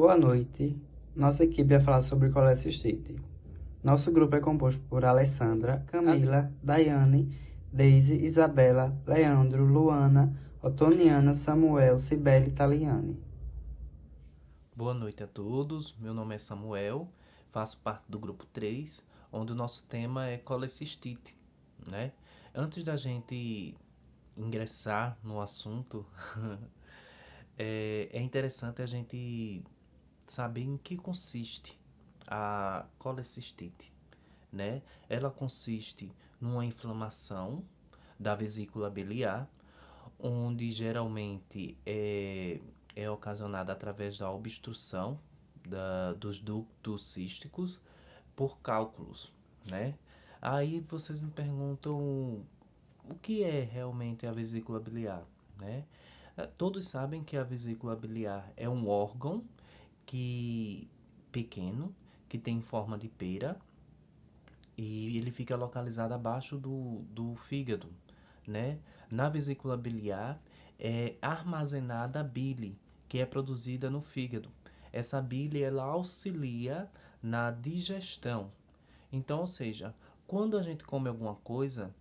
Boa noite. Nossa equipe vai falar sobre colecistite. Nosso grupo é composto por Alessandra, Camila, Daiane, Deise, Isabela, Leandro, Luana, Otoniana, Samuel, Cibele e Taliane. Boa noite a todos, meu nome é Samuel, faço parte do grupo 3, onde o nosso tema é colecistite, né? Antes da gente ingressar no assunto, é interessante a gente saber em que consiste a colecistite, né? Ela consiste numa inflamação da vesícula biliar, onde geralmente é ocasionada através da obstrução dos ductos císticos por cálculos, né? Aí vocês me perguntam o que é realmente a vesícula biliar, né? Todos sabem que a vesícula biliar é um órgão que pequeno, que tem forma de pera e ele fica localizado abaixo do fígado, né? Na vesícula biliar é armazenada a bile, que é produzida no fígado. Essa bile ela auxilia na digestão. Então, ou seja, quando a gente come alguma coisa,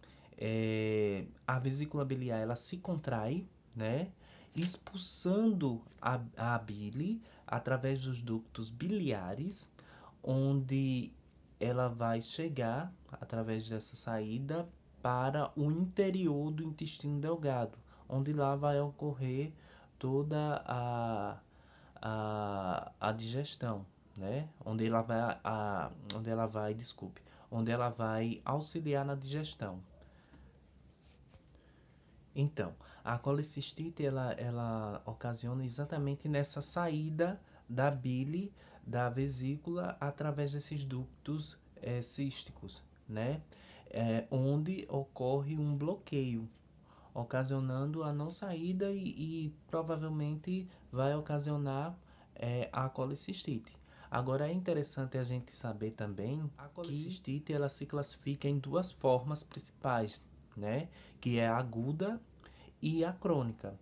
a vesícula biliar ela se contrai, né? Expulsando a bile através dos ductos biliares, onde ela vai chegar através dessa saída para o interior do intestino delgado, onde lá vai ocorrer toda a digestão, né? Onde ela vai auxiliar na digestão. Então, a colecistite ela ocasiona exatamente nessa saída da bile da vesícula através desses ductos císticos, né? Onde ocorre um bloqueio, ocasionando a não saída e provavelmente vai ocasionar a colecistite. Agora é interessante a gente saber também a colecistite ela se classifica em duas formas principais, né? Que é a aguda e a crônica.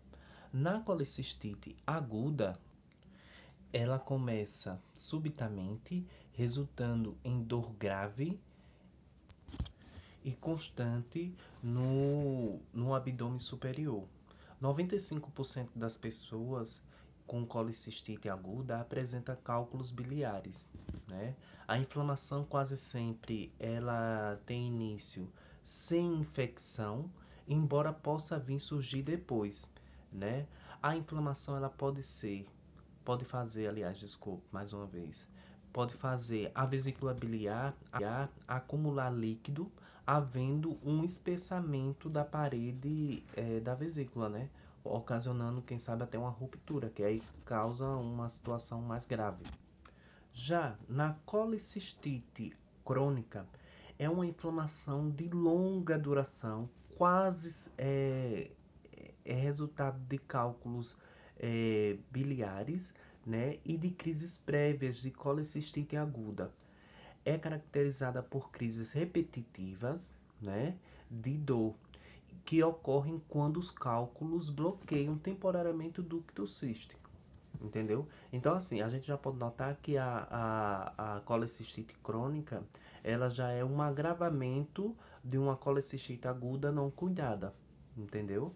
Na colecistite aguda, ela começa subitamente, resultando em dor grave e constante no abdômen superior. 95% das pessoas com colecistite aguda apresenta cálculos biliares, né? A inflamação quase sempre ela tem início sem infecção, embora possa vir surgir depois, né? A inflamação ela pode fazer, aliás, desculpe, mais uma vez, pode fazer a vesícula biliar acumular líquido, havendo um espessamento da parede da vesícula, né? Ocasionando, quem sabe, até uma ruptura, que aí causa uma situação mais grave. Já na colecistite crônica, é uma inflamação de longa duração, quase é resultado de cálculos biliares, né, e de crises prévias de colecistite aguda. É caracterizada por crises repetitivas, né, de dor, que ocorrem quando os cálculos bloqueiam temporariamente o ducto cístico. Entendeu? Então, assim, a gente já pode notar que a colecistite crônica, ela já é um agravamento de uma colecistite aguda não cuidada, entendeu?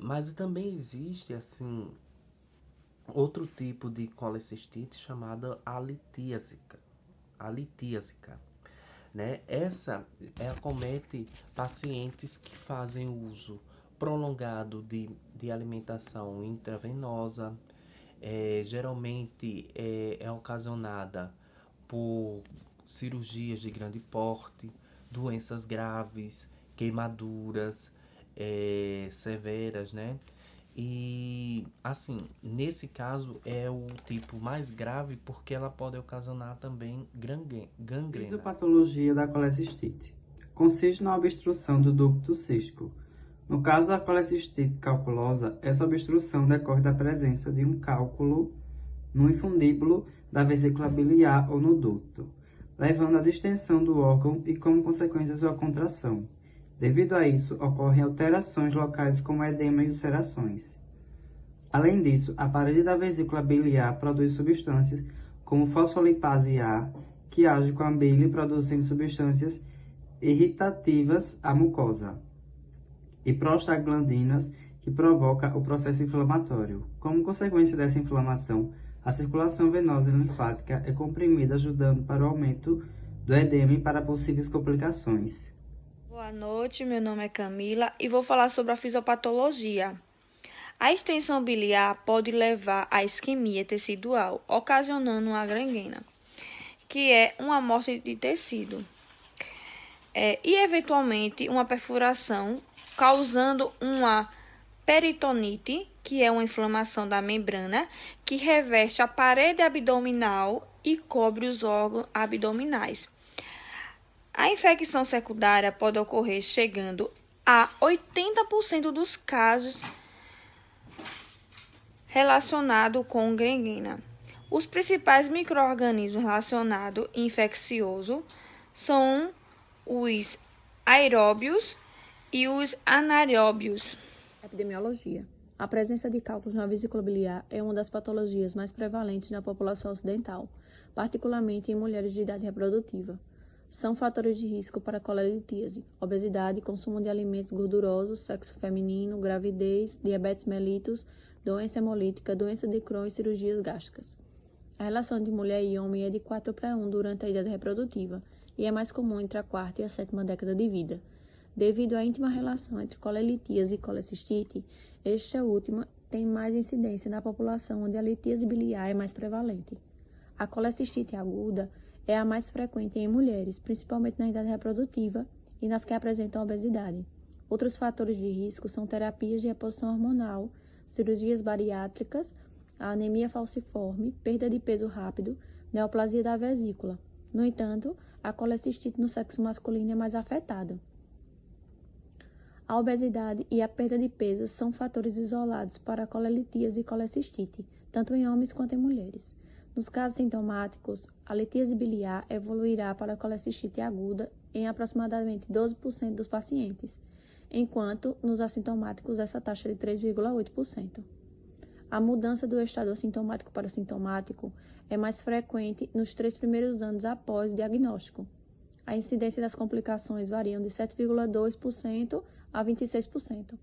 Mas também existe, assim, outro tipo de colecistite chamada alitíasica, né? Essa acomete pacientes que fazem uso prolongado de alimentação intravenosa, geralmente é ocasionada por cirurgias de grande porte, doenças graves, queimaduras severas, né? E assim, nesse caso é o tipo mais grave porque ela pode ocasionar também gangrena. Fisiopatologia da colecistite. Consiste na obstrução do ducto cístico. No caso da colecistite calculosa, essa obstrução decorre da presença de um cálculo no infundíbulo da vesícula biliar ou no ducto, levando à distensão do órgão e como consequência sua contração. Devido a isso, ocorrem alterações locais como edema e ulcerações. Além disso, a parede da vesícula biliar produz substâncias como fosfolipase A, que age com a bile produzindo substâncias irritativas à mucosa, e prostaglandinas, que provoca o processo inflamatório. Como consequência dessa inflamação, a circulação venosa e linfática é comprimida, ajudando para o aumento do edema e para possíveis complicações. Boa noite, meu nome é Camila e vou falar sobre a fisiopatologia. A extensão biliar pode levar à isquemia tecidual, ocasionando uma gangrena, que é uma morte de tecido, e eventualmente uma perfuração, causando uma peritonite, que é uma inflamação da membrana que reveste a parede abdominal e cobre os órgãos abdominais. A infecção secundária pode ocorrer chegando a 80% dos casos relacionados com gangrena. Os principais micro-organismos relacionados infeccioso são os aeróbios e os anaeróbios. Epidemiologia. A presença de cálculos na vesícula biliar é uma das patologias mais prevalentes na população ocidental, particularmente em mulheres de idade reprodutiva. São fatores de risco para colelitíase, obesidade, consumo de alimentos gordurosos, sexo feminino, gravidez, diabetes mellitus, doença hemolítica, doença de Crohn e cirurgias gástricas. A relação de mulher e homem é de 4:1 durante a idade reprodutiva e é mais comum entre a quarta e a sétima década de vida. Devido à íntima relação entre colelitíase e colecistite, esta última tem mais incidência na população onde a litíase biliar é mais prevalente. A colecistite aguda é a mais frequente em mulheres, principalmente na idade reprodutiva e nas que apresentam obesidade. Outros fatores de risco são terapias de reposição hormonal, cirurgias bariátricas, a anemia falciforme, perda de peso rápido, neoplasia da vesícula. No entanto, a colecistite no sexo masculino é mais afetada. A obesidade e a perda de peso são fatores isolados para a colelitíase e colecistite, tanto em homens quanto em mulheres. Nos casos sintomáticos, a litíase biliar evoluirá para a colecistite aguda em aproximadamente 12% dos pacientes, enquanto nos assintomáticos essa taxa é de 3,8%. A mudança do estado assintomático para o sintomático é mais frequente nos 3 primeiros anos após o diagnóstico. A incidência das complicações varia de 7,2% a 26%.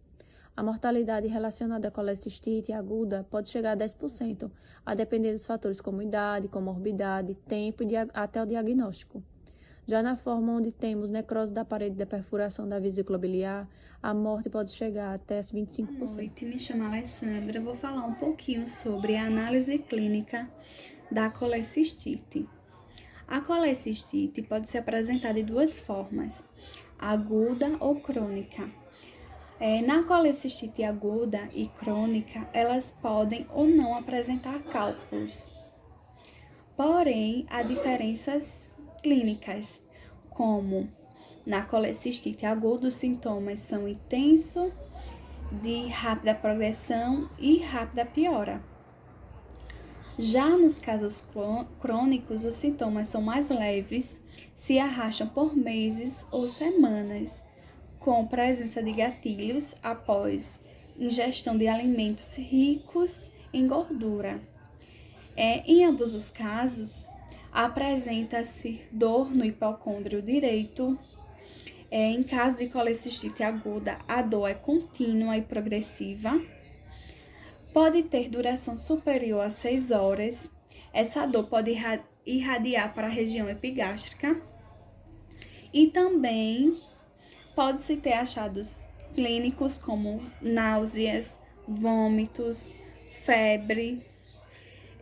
A mortalidade relacionada à colecistite aguda pode chegar a 10%, a depender dos fatores como idade, comorbidade, tempo e até o diagnóstico. Já na forma onde temos necrose da parede da perfuração da vesícula biliar, a morte pode chegar até 25%. Boa noite, me chamo Alessandra. Vou falar um pouquinho sobre a análise clínica da colecistite. A colecistite pode ser apresentada de duas formas, aguda ou crônica. Na colecistite aguda e crônica, elas podem ou não apresentar cálculos. Porém, há diferenças clínicas, como na colecistite aguda, os sintomas são intenso, de rápida progressão e rápida piora. Já nos casos crônicos, os sintomas são mais leves, se arrastam por meses ou semanas, com presença de gatilhos após ingestão de alimentos ricos em gordura. Em ambos os casos, apresenta-se dor no hipocôndrio direito. Em caso de colecistite aguda, a dor é contínua e progressiva. Pode ter duração superior a 6 horas. Essa dor pode irradiar para a região epigástrica. E também pode-se ter achados clínicos como náuseas, vômitos, febre.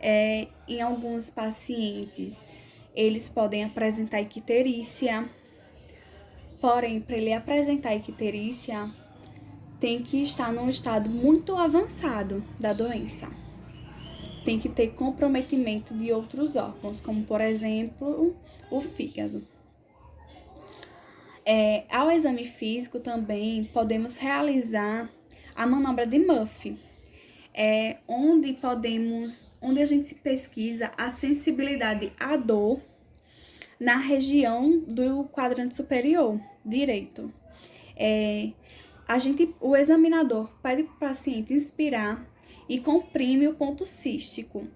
Em alguns pacientes, eles podem apresentar icterícia. Porém, para ele apresentar icterícia, tem que estar num estado muito avançado da doença. Tem que ter comprometimento de outros órgãos, como, por exemplo, o fígado. Ao exame físico também podemos realizar a manobra de Murphy, onde a gente pesquisa a sensibilidade à dor na região do quadrante superior direito. O examinador pede para o paciente inspirar e comprime o ponto cístico.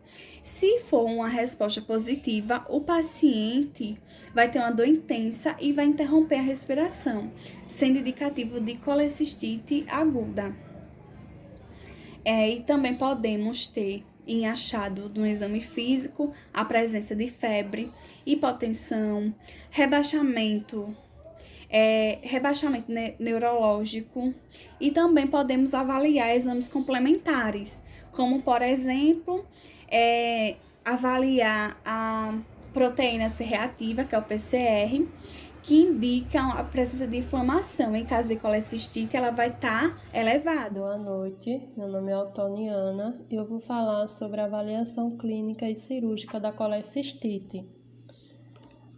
Se for uma resposta positiva, o paciente vai ter uma dor intensa e vai interromper a respiração, sendo indicativo de colecistite aguda. E também podemos ter em achado no exame físico a presença de febre, hipotensão, rebaixamento neurológico, e também podemos avaliar exames complementares, como, por exemplo, avaliar a proteína C reativa, que é o PCR, que indica a presença de inflamação. Em caso de colecistite, ela vai estar elevada. Boa noite, meu nome é Otoniana e eu vou falar sobre a avaliação clínica e cirúrgica da colecistite.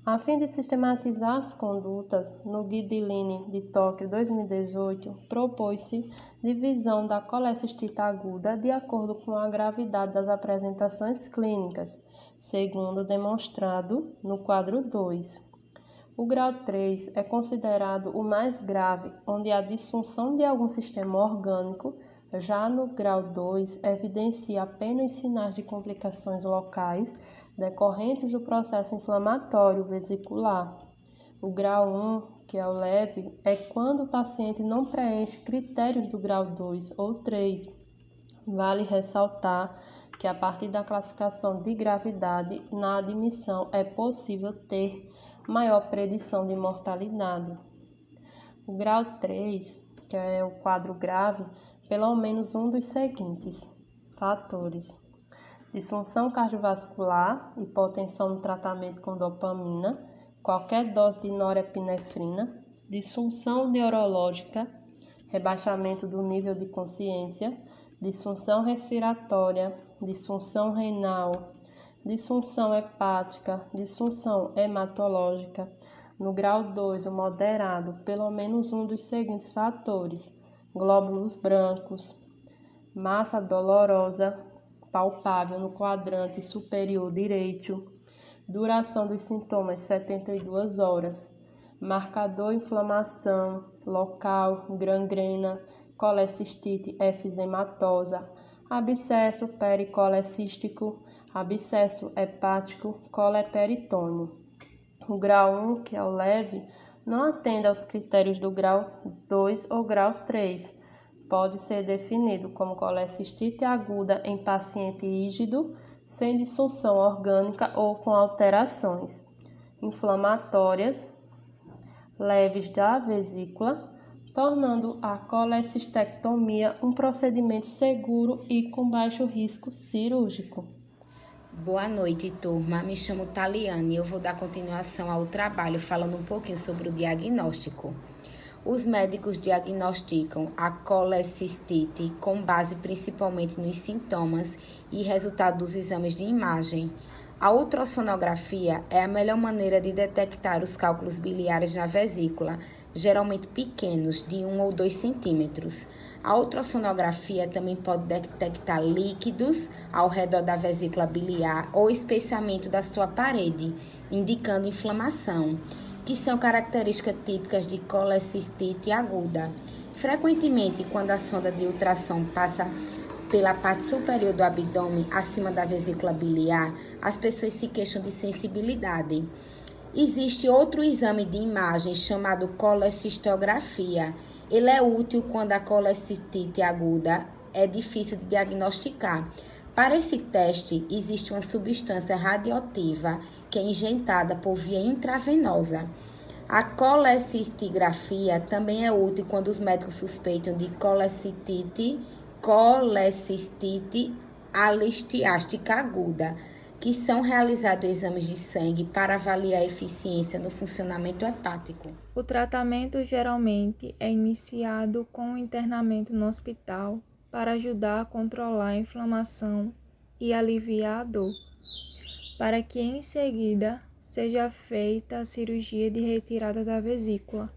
A fim de sistematizar as condutas, no Guideline de Tóquio 2018, propôs-se divisão da colecistite aguda de acordo com a gravidade das apresentações clínicas, segundo demonstrado no quadro 2. O grau 3 é considerado o mais grave, onde há disfunção de algum sistema orgânico. Já no grau 2, evidencia apenas sinais de complicações locais decorrentes do processo inflamatório vesicular. O grau 1, que é o leve, é quando o paciente não preenche critérios do grau 2 ou 3. Vale ressaltar que a partir da classificação de gravidade, na admissão é possível ter maior predição de mortalidade. O grau 3, que é o quadro grave, pelo menos um dos seguintes fatores: disfunção cardiovascular, hipotensão no tratamento com dopamina, qualquer dose de norepinefrina, disfunção neurológica, rebaixamento do nível de consciência, disfunção respiratória, disfunção renal, disfunção hepática, disfunção hematológica. No grau 2, o moderado, pelo menos um dos seguintes fatores: glóbulos brancos, massa dolorosa, palpável no quadrante superior direito, duração dos sintomas 72 horas, marcador inflamação, local, gangrena, colecistite efizematosa, abscesso pericolecístico, abscesso hepático, coleperitônio. O grau 1, que é o leve, não atende aos critérios do grau 2 ou grau 3. Pode ser definido como colecistite aguda em paciente rígido, sem disfunção orgânica ou com alterações inflamatórias leves da vesícula, tornando a colecistectomia um procedimento seguro e com baixo risco cirúrgico. Boa noite, turma. Me chamo Taliane e eu vou dar continuação ao trabalho falando um pouquinho sobre o diagnóstico. Os médicos diagnosticam a colecistite com base principalmente nos sintomas e resultado dos exames de imagem. A ultrassonografia é a melhor maneira de detectar os cálculos biliares na vesícula, geralmente pequenos, de 1 ou 2 centímetros. A ultrassonografia também pode detectar líquidos ao redor da vesícula biliar ou espessamento da sua parede, indicando inflamação, que são características típicas de colecistite aguda. Frequentemente, quando a sonda de ultrassom passa pela parte superior do abdômen, acima da vesícula biliar, as pessoas se queixam de sensibilidade. Existe outro exame de imagem chamado colecistografia. Ele é útil quando a colecistite aguda é difícil de diagnosticar. Para esse teste, existe uma substância radioativa que é injetada por via intravenosa. A colecistografia também é útil quando os médicos suspeitam de colecistite alistiástica aguda, que são realizados exames de sangue para avaliar a eficiência no funcionamento hepático. O tratamento geralmente é iniciado com o internamento no hospital para ajudar a controlar a inflamação e aliviar a dor, para que em seguida seja feita a cirurgia de retirada da vesícula.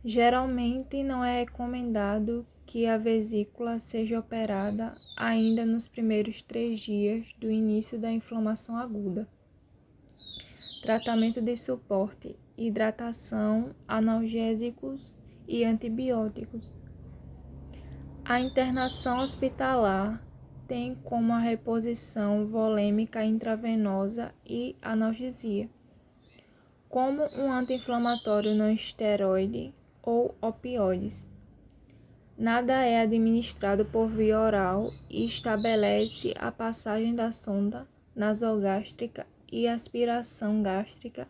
Geralmente não é recomendado que a vesícula seja operada ainda nos primeiros 3 dias do início da inflamação aguda. Tratamento de suporte, hidratação, analgésicos e antibióticos. A internação hospitalar tem como a reposição volêmica intravenosa e analgesia, como um anti-inflamatório não esteroide ou opioides. Nada é administrado por via oral e estabelece a passagem da sonda nasogástrica e aspiração gástrica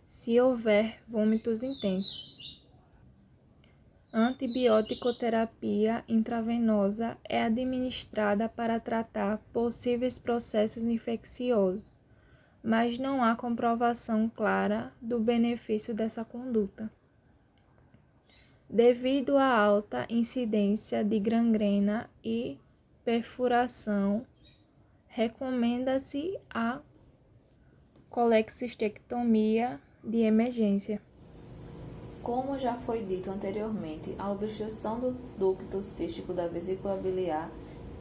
se houver vômitos intensos. Antibiótico-terapia intravenosa é administrada para tratar possíveis processos infecciosos, mas não há comprovação clara do benefício dessa conduta. Devido à alta incidência de gangrena e perfuração, recomenda-se a colecistectomia de emergência. Como já foi dito anteriormente, a obstrução do ducto cístico da vesícula biliar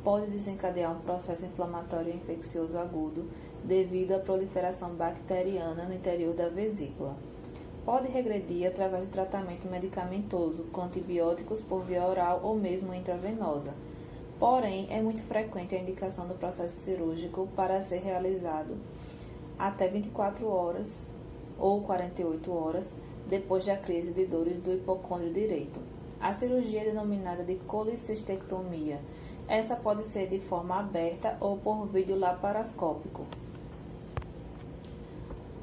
pode desencadear um processo inflamatório infeccioso agudo devido à proliferação bacteriana no interior da vesícula. Pode regredir através de tratamento medicamentoso, com antibióticos por via oral ou mesmo intravenosa. Porém, é muito frequente a indicação do processo cirúrgico para ser realizado até 24 horas ou 48 horas depois da crise de dores do hipocôndrio direito. A cirurgia é denominada de colecistectomia. Essa pode ser de forma aberta ou por vídeo laparoscópico.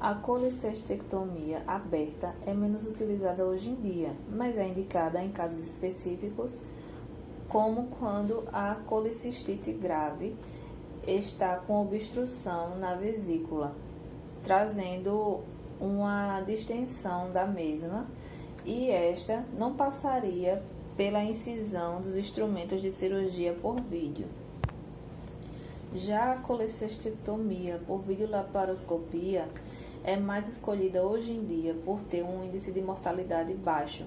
A colecistectomia aberta é menos utilizada hoje em dia, mas é indicada em casos específicos, como quando a colecistite grave está com obstrução na vesícula, trazendo uma distensão da mesma, e esta não passaria pela incisão dos instrumentos de cirurgia por vídeo. Já a colecistectomia por videolaparoscopia é mais escolhida hoje em dia por ter um índice de mortalidade baixo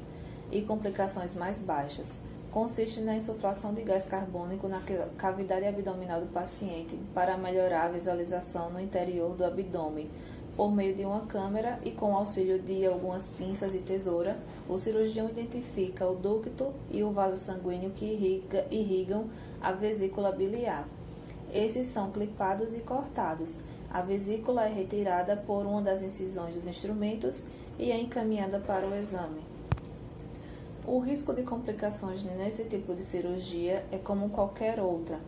e complicações mais baixas. Consiste na insuflação de gás carbônico na cavidade abdominal do paciente para melhorar a visualização no interior do abdômen. Por meio de uma câmera e com o auxílio de algumas pinças e tesoura, o cirurgião identifica o ducto e o vaso sanguíneo que irrigam a vesícula biliar. Esses são clipados e cortados. A vesícula é retirada por uma das incisões dos instrumentos e é encaminhada para o exame. O risco de complicações nesse tipo de cirurgia é como qualquer outra,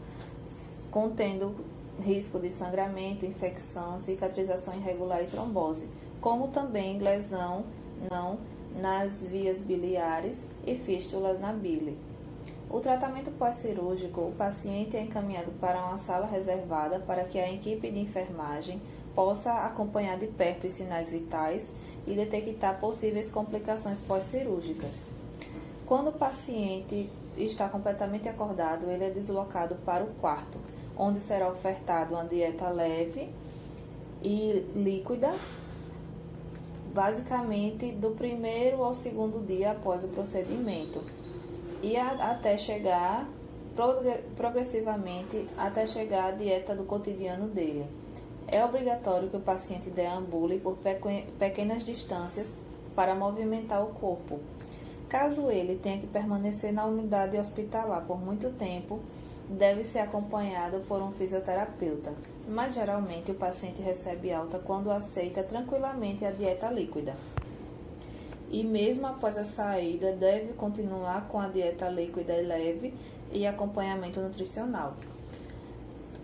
contendo risco de sangramento, infecção, cicatrização irregular e trombose, como também lesão não nas vias biliares e fístulas na bile. O tratamento pós-cirúrgico, o paciente é encaminhado para uma sala reservada para que a equipe de enfermagem possa acompanhar de perto os sinais vitais e detectar possíveis complicações pós-cirúrgicas. Quando o paciente está completamente acordado, ele é deslocado para o quarto, onde será ofertada uma dieta leve e líquida, basicamente do primeiro ao segundo dia após o procedimento, e até chegar progressivamente até chegar à dieta do cotidiano dele. É obrigatório que o paciente deambule por pequenas distâncias para movimentar o corpo. Caso ele tenha que permanecer na unidade hospitalar por muito tempo, deve ser acompanhado por um fisioterapeuta, mas geralmente o paciente recebe alta quando aceita tranquilamente a dieta líquida. E mesmo após a saída, deve continuar com a dieta líquida e leve e acompanhamento nutricional.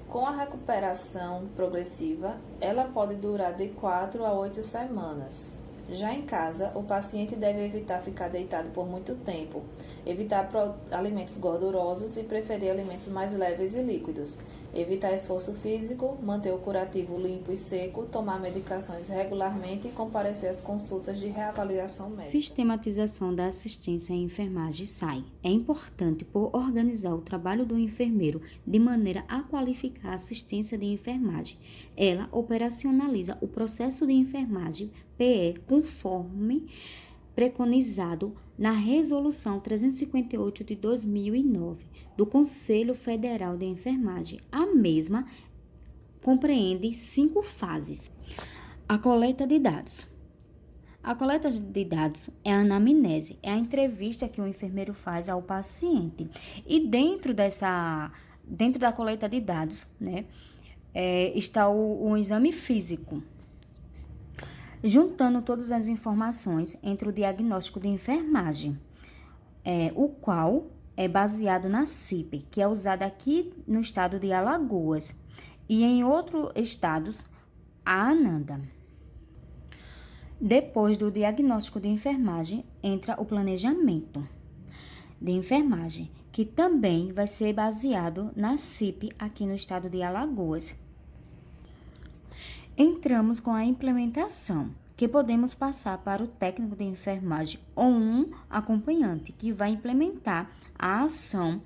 Com a recuperação progressiva, ela pode durar de 4 a 8 semanas. Já em casa, o paciente deve evitar ficar deitado por muito tempo, evitar alimentos gordurosos e preferir alimentos mais leves e líquidos, evitar esforço físico, manter o curativo limpo e seco, tomar medicações regularmente e comparecer às consultas de reavaliação médica. Sistematização da assistência em enfermagem SAI. É importante por organizar o trabalho do enfermeiro de maneira a qualificar a assistência de enfermagem. Ela operacionaliza o processo de enfermagem PE conforme preconizado na Resolução 358 de 2009 do Conselho Federal de Enfermagem. A mesma compreende 5 fases. A coleta de dados. A coleta de dados é a anamnese, é a entrevista que o enfermeiro faz ao paciente. E dentro dentro da coleta de dados, né, está o exame físico. Juntando todas as informações entre o diagnóstico de enfermagem, o qual é baseado na CIP, que é usada aqui no estado de Alagoas, e em outros estados, a ANANDA. Depois do diagnóstico de enfermagem, entra o planejamento de enfermagem, que também vai ser baseado na CIP aqui no estado de Alagoas. Entramos com a implementação, que podemos passar para o técnico de enfermagem ou um acompanhante, que vai implementar a ação,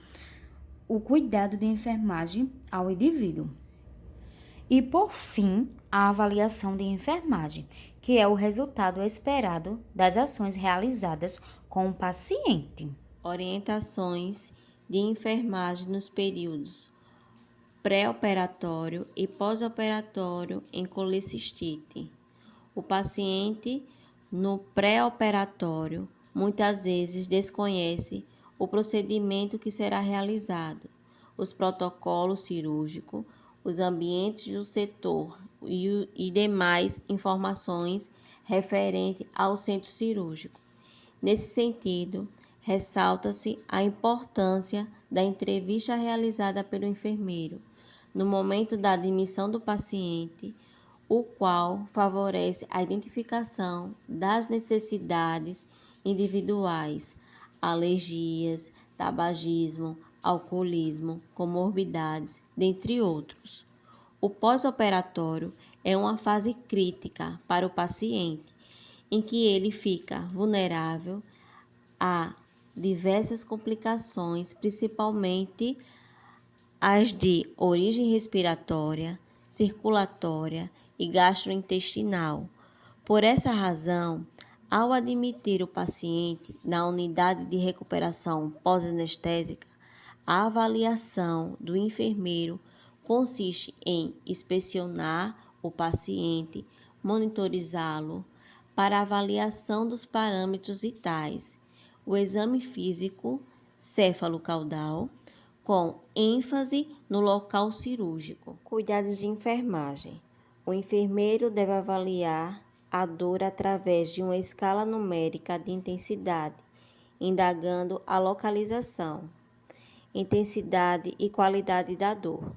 o cuidado de enfermagem ao indivíduo. E, por fim, a avaliação de enfermagem, que é o resultado esperado das ações realizadas com o paciente. Orientações de enfermagem nos períodos pré-operatório e pós-operatório em colecistite. O paciente, no pré-operatório, muitas vezes desconhece o procedimento que será realizado, os protocolos cirúrgicos, os ambientes do setor e demais informações referentes ao centro cirúrgico. Nesse sentido, ressalta-se a importância da entrevista realizada pelo enfermeiro no momento da admissão do paciente, o qual favorece a identificação das necessidades individuais, alergias, tabagismo, alcoolismo, comorbidades, dentre outros. O pós-operatório é uma fase crítica para o paciente, em que ele fica vulnerável a diversas complicações, principalmente as de origem respiratória, circulatória e gastrointestinal. Por essa razão, ao admitir o paciente na unidade de recuperação pós-anestésica, a avaliação do enfermeiro consiste em inspecionar o paciente, monitorizá-lo para avaliação dos parâmetros vitais, o exame físico céfalo-caudal, com ênfase no local cirúrgico. Cuidados de enfermagem. O enfermeiro deve avaliar a dor através de uma escala numérica de intensidade, indagando a localização, intensidade e qualidade da dor,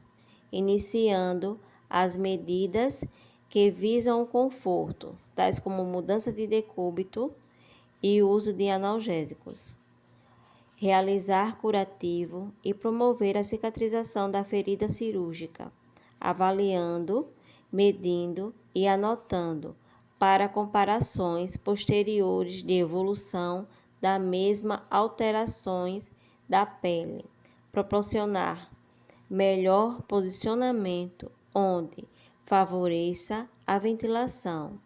iniciando as medidas que visam o conforto, tais como mudança de decúbito e uso de analgésicos. Realizar curativo e promover a cicatrização da ferida cirúrgica, avaliando, medindo e anotando para comparações posteriores de evolução da mesma alterações da pele. Proporcionar melhor posicionamento onde favoreça a ventilação.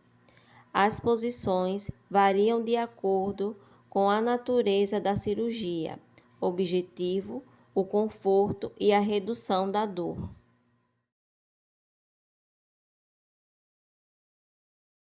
As posições variam de acordo com a natureza da cirurgia, objetivo, o conforto e a redução da dor.